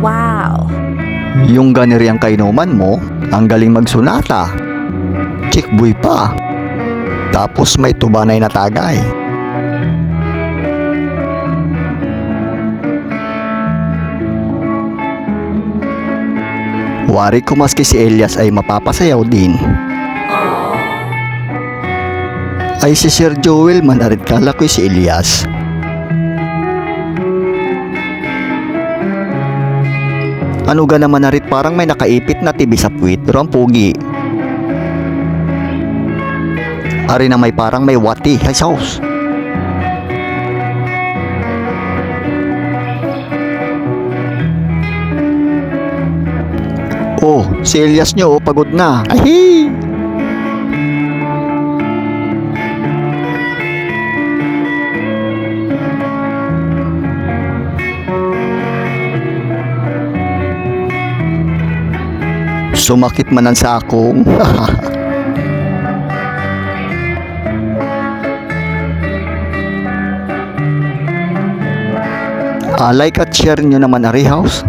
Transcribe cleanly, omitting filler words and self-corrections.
Wow! Yung ganiriyang kainuman mo, ang galing magsunata. Chickboy pa. Tapos may tubanay na tagay. Wari ko maski si Elias ay mapapasayaw din. Ay si Sir Joel manarit kala ko si Elias. Ano ga naman narit parang may nakaipit na tibi sa puwit pero ang pugi. Ari na may parang may wati ay sauce. Oh, si Elias nyo pagod na. Ay! Sumakit manan sa akong. Like at share nyo naman Ari House.